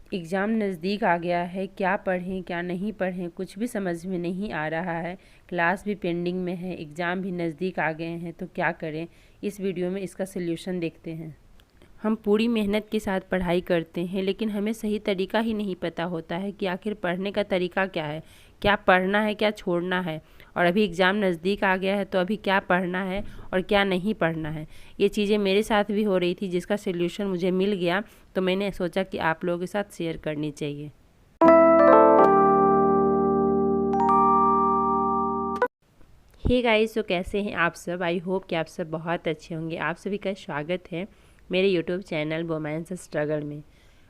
Exam नज़दीक आ गया है, क्या पढ़ें क्या नहीं पढ़ें कुछ भी समझ में नहीं आ रहा है। क्लास भी पेंडिंग में है, एग्ज़ाम भी नज़दीक आ गए हैं, तो क्या करें। इस वीडियो में इसका सल्यूशन देखते हैं। हम पूरी मेहनत के साथ पढ़ाई करते हैं, लेकिन हमें सही तरीका ही नहीं पता होता है कि आखिर पढ़ने का तरीका क्या है, क्या पढ़ना है क्या छोड़ना है। और अभी एग्ज़ाम नज़दीक आ गया है, तो अभी क्या पढ़ना है और क्या नहीं पढ़ना है। ये चीज़ें मेरे साथ भी हो रही थी, जिसका सल्यूशन मुझे मिल गया, तो मैंने सोचा कि आप लोगों के साथ शेयर करनी चाहिए। हे गाइस, तो कैसे हैं आप सब। आई होप कि आप सब बहुत अच्छे होंगे। आप सभी का स्वागत है मेरे यूट्यूब चैनल वोमेन्स स्ट्रगल में।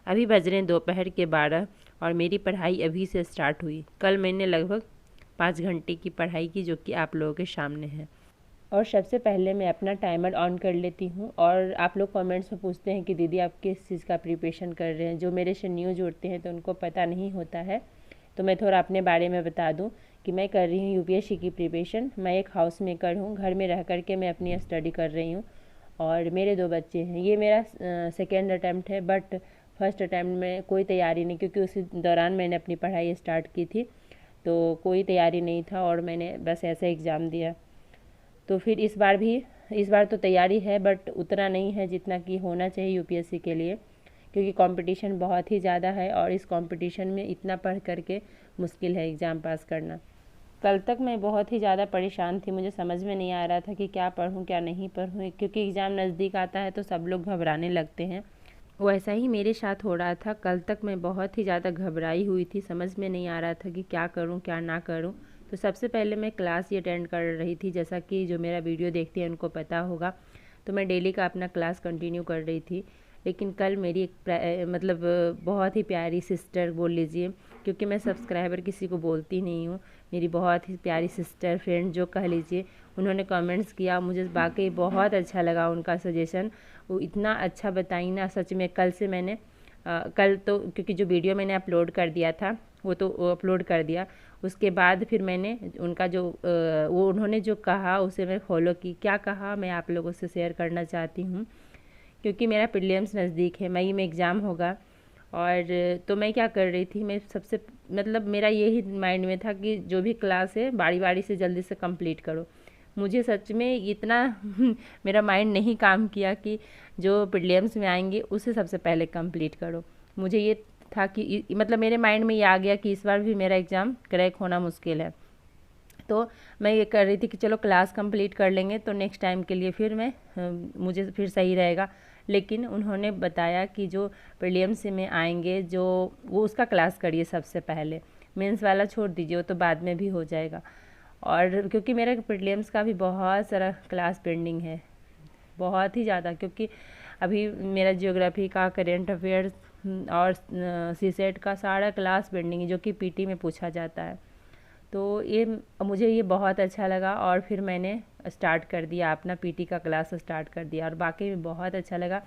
अभी बज रहे हैं दोपहर के 12 और मेरी पढ़ाई अभी से स्टार्ट हुई। कल मैंने लगभग 5 घंटे की पढ़ाई की, जो कि आप लोगों के सामने है। और सबसे पहले मैं अपना टाइमर ऑन कर लेती हूँ। और आप लोग कमेंट्स में पूछते हैं कि दीदी आप किस चीज़ का प्रिपरेशन कर रहे हैं। जो मेरे से न्यू जुड़ते हैं तो उनको पता नहीं होता है, तो मैं थोड़ा अपने बारे में बता दूं कि मैं कर रही हूँ यूपीएससी की प्रिपरेशन। मैं एक हाउस मेकर हूँ, घर में रह कर के मैं अपनी स्टडी कर रही हूँ। और मेरे 2 बच्चे हैं। ये मेरा सेकेंड अटैम्प्ट है, बट फर्स्ट अटैम्प्ट में कोई तैयारी नहीं, क्योंकि उसी दौरान मैंने अपनी पढ़ाई स्टार्ट की थी, तो कोई तैयारी नहीं था और मैंने बस ऐसा एग्ज़ाम दिया। तो फिर इस बार तो तैयारी है, बट उतना नहीं है जितना कि होना चाहिए यूपीएससी के लिए, क्योंकि कंपटीशन बहुत ही ज़्यादा है और इस कंपटीशन में इतना पढ़ करके मुश्किल है एग्ज़ाम पास करना। कल तक मैं बहुत ही ज़्यादा परेशान थी, मुझे समझ में नहीं आ रहा था कि क्या पढ़ूं क्या नहीं पढ़ूं, क्योंकि एग्ज़ाम नज़दीक आता है तो सब लोग घबराने लगते हैं। वैसा ही मेरे साथ हो रहा था। कल तक मैं बहुत ही ज़्यादा घबराई हुई थी, समझ में नहीं आ रहा था कि क्या करूं क्या ना करूं। तो सबसे पहले मैं क्लास ही अटेंड कर रही थी, जैसा कि जो मेरा वीडियो देखते हैं उनको पता होगा। तो मैं डेली का अपना क्लास कंटिन्यू कर रही थी। लेकिन कल मेरी एक मतलब बहुत ही प्यारी सिस्टर बोल लीजिए, क्योंकि मैं सब्सक्राइबर किसी को बोलती नहीं हूँ, मेरी बहुत ही प्यारी सिस्टर फ्रेंड जो कह लीजिए, उन्होंने कमेंट्स किया। मुझे वाकई बहुत अच्छा लगा उनका सजेशन। वो इतना अच्छा बताई ना, सच में। कल से मैंने कल तो क्योंकि जो वीडियो मैंने अपलोड कर दिया था वो तो अपलोड कर दिया, उसके बाद फिर मैंने उनका जो वो उन्होंने जो कहा उसे मैं फॉलो की। क्या कहा मैं आप लोगों से शेयर करना चाहती हूँ, क्योंकि मेरा प्रीलिम्स नज़दीक है, मई में एग्ज़ाम होगा। और तो मैं क्या कर रही थी, मैं सबसे मतलब मेरा यही माइंड में था कि जो भी क्लास है बारी बारी से जल्दी से कंप्लीट करो। मुझे सच में इतना मेरा माइंड नहीं काम किया कि जो प्रीलिम्स में आएंगे उसे सबसे पहले कंप्लीट करो। मुझे ये था कि मतलब मेरे माइंड में ये आ गया कि इस बार भी मेरा एग्ज़ाम क्रैक होना मुश्किल है। तो मैं ये कर रही थी कि चलो क्लास कंप्लीट कर लेंगे तो नेक्स्ट टाइम के लिए फिर मैं मुझे फिर सही रहेगा। लेकिन उन्होंने बताया कि जो प्रीलिम्स में आएंगे जो वो उसका क्लास करिए सबसे पहले, मेंस वाला छोड़ दीजिए, वो तो बाद में भी हो जाएगा। और क्योंकि मेरा प्रीलिम्स का भी बहुत सारा क्लास पेंडिंग है, बहुत ही ज़्यादा, क्योंकि अभी मेरा ज्योग्राफी का, करेंट अफेयर्स और सीसेट का सारा क्लास पेंडिंग है, जो कि पीटी में पूछा जाता है। तो ये मुझे ये बहुत अच्छा लगा और फिर मैंने स्टार्ट कर दिया, अपना पीटी का क्लास स्टार्ट कर दिया और बाकी में बहुत अच्छा लगा।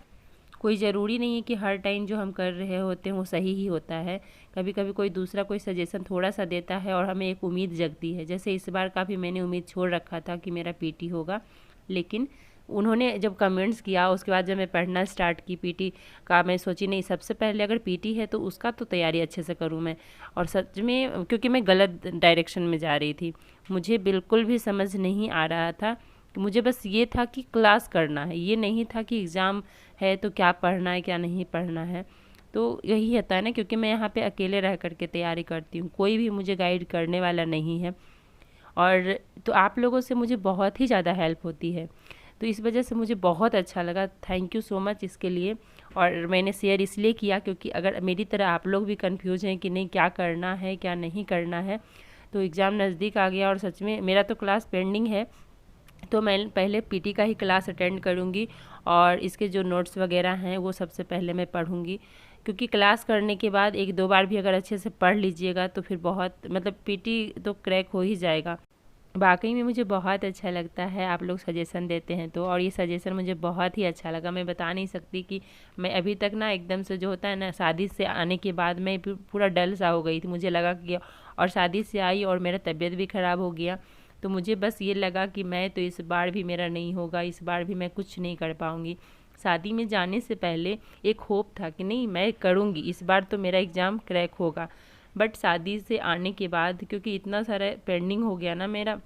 कोई ज़रूरी नहीं है कि हर टाइम जो हम कर रहे होते हैं वो सही ही होता है। कभी कभी कोई दूसरा कोई सजेशन थोड़ा सा देता है और हमें एक उम्मीद जगती है। जैसे इस बार का भी मैंने उम्मीद छोड़ रखा था कि मेरा पीटी होगा, लेकिन उन्होंने जब कमेंट्स किया उसके बाद जब मैं पढ़ना स्टार्ट की पीटी का, मैं सोची नहीं सबसे पहले अगर पीटी है तो उसका तो तैयारी अच्छे से करूँ मैं। और सच में क्योंकि मैं गलत डायरेक्शन में जा रही थी, मुझे बिल्कुल भी समझ नहीं आ रहा था। मुझे बस ये था कि क्लास करना है, ये नहीं था कि एग्ज़ाम है तो क्या पढ़ना है क्या नहीं पढ़ना है। तो यही होता है ना, क्योंकि मैं यहाँ पे अकेले रह करके तैयारी करती हूँ, कोई भी मुझे गाइड करने वाला नहीं है। और तो आप लोगों से मुझे बहुत ही ज़्यादा हेल्प होती है, तो इस वजह से मुझे बहुत अच्छा लगा। थैंक यू सो मच इसके लिए। और मैंने शेयर इसलिए किया क्योंकि अगर मेरी तरह आप लोग भी कंफ्यूज हैं कि नहीं क्या करना है क्या नहीं करना है, तो एग्ज़ाम नज़दीक आ गया और सच में मेरा तो क्लास पेंडिंग है, तो मैं पहले पीटी का ही क्लास अटेंड करूँगी और इसके जो नोट्स वगैरह हैं वो सबसे पहले मैं पढ़ूँगी। क्योंकि क्लास करने के बाद 1-2 बार भी अगर अच्छे से पढ़ लीजिएगा तो फिर बहुत मतलब पीटी तो क्रैक हो ही जाएगा। वाकई में मुझे बहुत अच्छा लगता है आप लोग सजेशन देते हैं तो, और ये सजेशन मुझे बहुत ही अच्छा लगा। मैं बता नहीं सकती कि मैं अभी तक ना एकदम से जो होता है ना, शादी से आने के बाद मैं पूरा डल सा हो गई थी, मुझे लगा कि, और शादी से आई और मेरा तबीयत भी ख़राब हो गया, तो मुझे बस ये लगा कि मैं तो इस बार भी मेरा नहीं होगा, इस बार भी मैं कुछ नहीं कर पाऊँगी। शादी में जाने से पहले एक होप था कि नहीं मैं करूँगी, इस बार तो मेरा एग्ज़ाम क्रैक होगा। बट शादी से आने के बाद क्योंकि इतना सारा पेंडिंग हो गया ना मेरा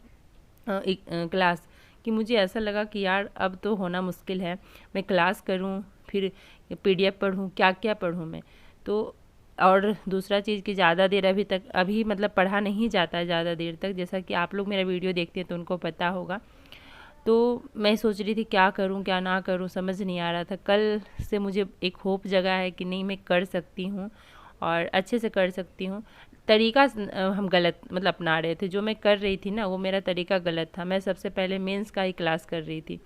क्लास, कि मुझे ऐसा लगा कि यार अब तो होना मुश्किल है। मैं क्लास करूं, फिर PDF पढ़ूं, क्या क्या पढ़ूं मैं। तो और दूसरा चीज़ कि ज़्यादा देर अभी मतलब पढ़ा नहीं जाता है ज़्यादा देर तक, जैसा कि आप लोग मेरा वीडियो देखते हैं तो उनको पता होगा। तो मैं सोच रही थी क्या करूं क्या ना करूं, समझ नहीं आ रहा था। कल से मुझे एक होप जगा है कि नहीं मैं कर सकती हूं और अच्छे से कर सकती हूँ। तरीका हम गलत मतलब अपना रहे थे, जो मैं कर रही थी ना वो मेरा तरीका गलत था। मैं सबसे पहले मेंस का ही क्लास कर रही थी,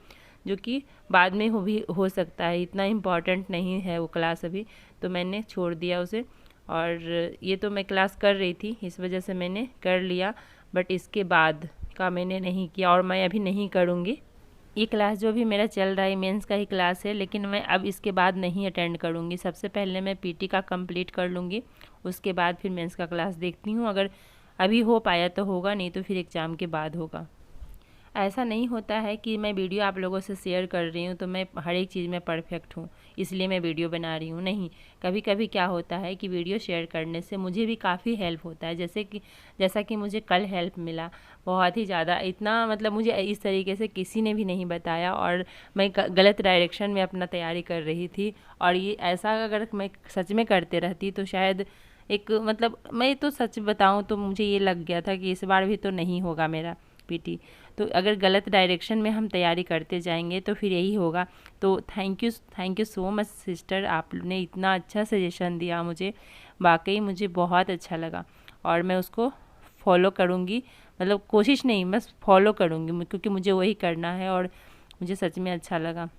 जो कि बाद में हो सकता है, इतना इम्पॉर्टेंट नहीं है वो क्लास अभी, तो मैंने छोड़ दिया उसे। और ये तो मैं क्लास कर रही थी, इस वजह से मैंने कर लिया, बट इसके बाद का मैंने नहीं किया और मैं अभी नहीं करूँगी। ये क्लास जो भी मेरा चल रहा है मेंस का ही क्लास है, लेकिन मैं अब इसके बाद नहीं अटेंड करूँगी। सबसे पहले मैं PT का कंप्लीट कर लूँगी, उसके बाद फिर मेंस का क्लास देखती हूँ। अगर अभी हो पाया तो होगा, नहीं तो फिर एग्ज़ाम के बाद होगा। ऐसा नहीं होता है कि मैं वीडियो आप लोगों से शेयर कर रही हूँ तो मैं हर एक चीज़ में परफेक्ट हूँ इसलिए मैं वीडियो बना रही हूँ, नहीं। कभी कभी क्या होता है कि वीडियो शेयर करने से मुझे भी काफ़ी हेल्प होता है, जैसा कि मुझे कल हेल्प मिला बहुत ही ज़्यादा। इतना मतलब मुझे इस तरीके से किसी ने भी नहीं बताया और मैं गलत डायरेक्शन में अपना तैयारी कर रही थी। और ये ऐसा अगर मैं सच में करते रहती तो शायद एक मतलब मैं तो सच बताऊँ तो मुझे ये लग गया था कि इस बार भी तो नहीं होगा मेरा PT। तो अगर गलत डायरेक्शन में हम तैयारी करते जाएंगे तो फिर यही होगा। तो thank you so much sister, आपने इतना अच्छा सजेशन दिया मुझे, वाकई मुझे बहुत अच्छा लगा और मैं उसको फॉलो करूँगी। मतलब कोशिश नहीं, बस फॉलो करूँगी क्योंकि मुझे वही करना है और मुझे सच में अच्छा लगा।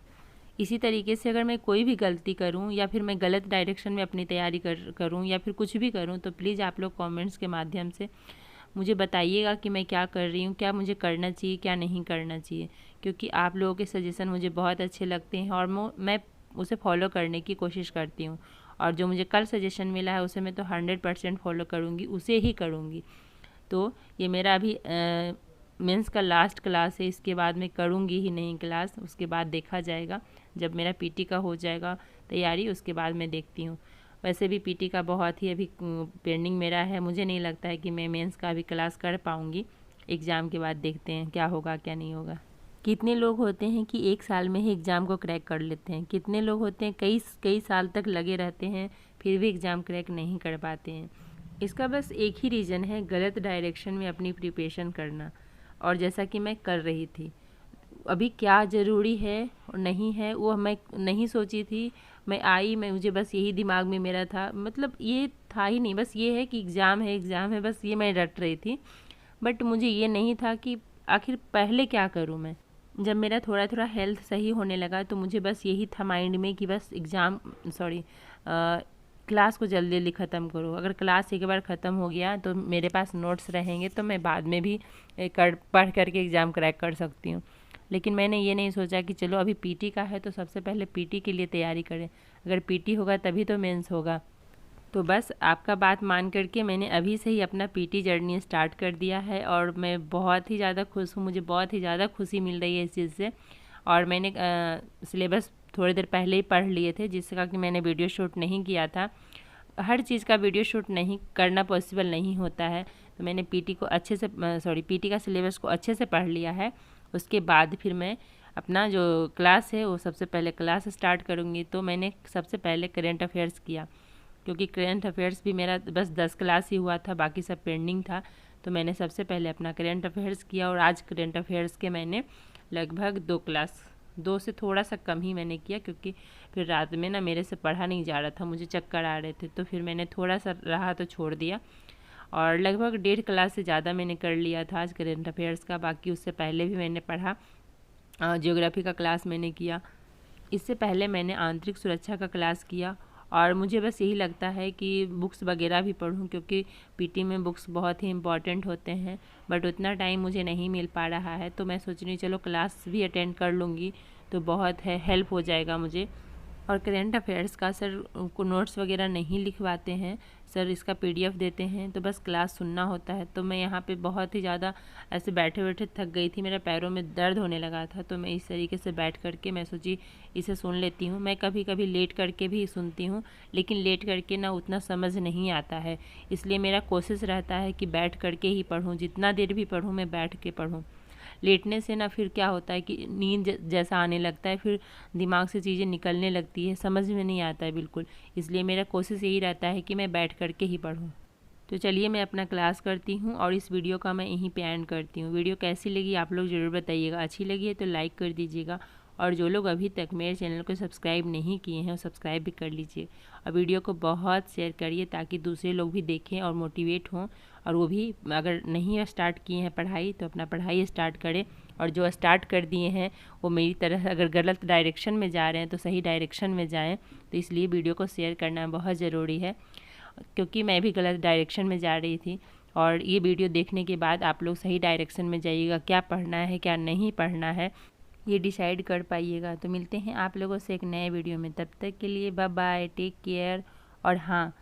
इसी तरीके से अगर मैं कोई भी गलती करूं या फिर मैं गलत डायरेक्शन में अपनी तैयारी करूं या फिर कुछ भी करूं तो प्लीज़ आप लोग कमेंट्स के माध्यम से मुझे बताइएगा कि मैं क्या कर रही हूँ, क्या मुझे करना चाहिए क्या नहीं करना चाहिए, क्योंकि आप लोगों के सजेशन मुझे बहुत अच्छे लगते हैं और मैं उसे फॉलो करने की कोशिश करती हूँ। और जो मुझे कल सजेशन मिला है उसे मैं तो 100% फॉलो करूँगी, उसे ही करूँगी। तो ये मेरा अभी मेंस का लास्ट क्लास है, इसके बाद मैं करूँगी ही नहीं क्लास, उसके बाद देखा जाएगा जब मेरा PT का हो जाएगा तैयारी, उसके बाद मैं देखती हूँ। वैसे भी PT का बहुत ही अभी पेंडिंग मेरा है, मुझे नहीं लगता है कि मैं मेंस का अभी क्लास कर पाऊँगी। एग्ज़ाम के बाद देखते हैं क्या होगा क्या नहीं होगा। कितने लोग होते हैं कि एक साल में ही एग्ज़ाम को क्रैक कर लेते हैं, कितने लोग होते हैं कई साल तक लगे रहते हैं फिर भी एग्ज़ाम क्रैक नहीं कर पाते हैं। इसका बस एक ही रीज़न है, गलत डायरेक्शन में अपनी प्रिपरेशन करना। और जैसा कि मैं कर रही थी, अभी क्या ज़रूरी है और नहीं है वो मैं नहीं सोची थी। मैं मुझे बस यही दिमाग में मेरा था, मतलब ये था ही नहीं, बस ये है कि एग्ज़ाम है, बस ये मैं रट रही थी। बट मुझे ये नहीं था कि आखिर पहले क्या करूँ मैं। जब मेरा थोड़ा थोड़ा हेल्थ सही होने लगा तो मुझे बस यही था माइंड में कि बस क्लास को जल्दी जल्दी ख़त्म करो। अगर क्लास एक बार ख़त्म हो गया तो मेरे पास नोट्स रहेंगे तो मैं बाद में भी पढ़ करके एग्ज़ाम क्रैक कर सकती हूँ। लेकिन मैंने ये नहीं सोचा कि चलो अभी PT का है तो सबसे पहले PT के लिए तैयारी करें, अगर PT होगा तभी तो मेंस होगा। तो बस आपका बात मान करके मैंने अभी से ही अपना PT जर्नी स्टार्ट कर दिया है और मैं बहुत ही ज़्यादा खुश हूँ, मुझे बहुत ही ज़्यादा खुशी मिल रही है इस चीज़ से। और मैंने सिलेबस थोड़ी देर पहले ही पढ़ लिए थे, जिसका कि मैंने वीडियो शूट नहीं किया था। हर चीज़ का वीडियो शूट नहीं करना पॉसिबल नहीं होता है, तो मैंने PT का सिलेबस को अच्छे से पढ़ लिया है। उसके बाद फिर मैं अपना जो क्लास है वो सबसे पहले क्लास स्टार्ट करूँगी। तो मैंने सबसे पहले करेंट अफेयर्स किया, क्योंकि करेंट अफेयर्स भी मेरा बस 10 क्लास ही हुआ था, बाकी सब पेंडिंग था। तो मैंने सबसे पहले अपना करेंट अफेयर्स किया और आज करेंट अफेयर्स के मैंने लगभग 2 क्लास, 2 से थोड़ा सा कम ही मैंने किया, क्योंकि फिर रात में ना मेरे से पढ़ा नहीं जा रहा था, मुझे चक्कर आ रहे थे, तो फिर मैंने थोड़ा सा रहा तो छोड़ दिया। और लगभग 1.5 क्लास से ज़्यादा मैंने कर लिया था आज करेंट अफेयर्स का। बाकी उससे पहले भी मैंने पढ़ा, ज्योग्राफी का क्लास मैंने किया, इससे पहले मैंने आंतरिक सुरक्षा का क्लास किया। और मुझे बस यही लगता है कि बुक्स वगैरह भी पढूं, क्योंकि PT में बुक्स बहुत ही इम्पॉर्टेंट होते हैं, बट उतना टाइम मुझे नहीं मिल पा रहा है। तो मैं सोच रही चलो क्लास भी अटेंड कर लूँगी तो बहुत है हेल्प हो जाएगा मुझे। और करेंट अफेयर्स का सर को नोट्स वगैरह नहीं लिखवाते हैं सर, इसका PDF देते हैं, तो बस क्लास सुनना होता है। तो मैं यहाँ पे बहुत ही ज़्यादा ऐसे बैठे बैठे थक गई थी, मेरे पैरों में दर्द होने लगा था, तो मैं इस तरीके से बैठ करके मैं सोची इसे सुन लेती हूँ। मैं कभी कभी लेट करके भी सुनती हूँ, लेकिन लेट करके ना उतना समझ नहीं आता है, इसलिए मेरा कोशिश रहता है कि बैठ करके ही पढूँ, जितना देर भी पढूँ मैं बैठ के पढूँ। लेटने से ना फिर क्या होता है कि नींद जैसा आने लगता है, फिर दिमाग से चीज़ें निकलने लगती है, समझ में नहीं आता है बिल्कुल। इसलिए मेरा कोशिश यही रहता है कि मैं बैठ करके ही पढूँ। तो चलिए मैं अपना क्लास करती हूँ और इस वीडियो का मैं यहीं पे एंड करती हूँ। वीडियो कैसी लगी आप लोग ज़रूर बताइएगा, अच्छी लगी है तो लाइक कर दीजिएगा, और जो लोग अभी तक मेरे चैनल को सब्सक्राइब नहीं किए हैं वो सब्सक्राइब भी कर लीजिए, और वीडियो को बहुत शेयर करिए ताकि दूसरे लोग भी देखें और मोटिवेट हों, और वो भी अगर नहीं स्टार्ट किए हैं पढ़ाई तो अपना पढ़ाई स्टार्ट करें, और जो स्टार्ट कर दिए हैं वो मेरी तरह अगर गलत डायरेक्शन में जा रहे हैं तो सही डायरेक्शन में जाएँ। तो इसलिए वीडियो को शेयर करना बहुत ज़रूरी है, क्योंकि मैं भी गलत डायरेक्शन में जा रही थी, और ये वीडियो देखने के बाद आप लोग सही डायरेक्शन में जाइएगा, क्या पढ़ना है क्या नहीं पढ़ना है ये डिसाइड कर पाइएगा। तो मिलते हैं आप लोगों से एक नए वीडियो में, तब तक के लिए बाय बाय, टेक केयर। और हाँ,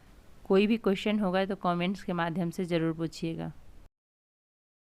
कोई भी क्वेश्चन होगा तो कमेंट्स के माध्यम से ज़रूर पूछिएगा।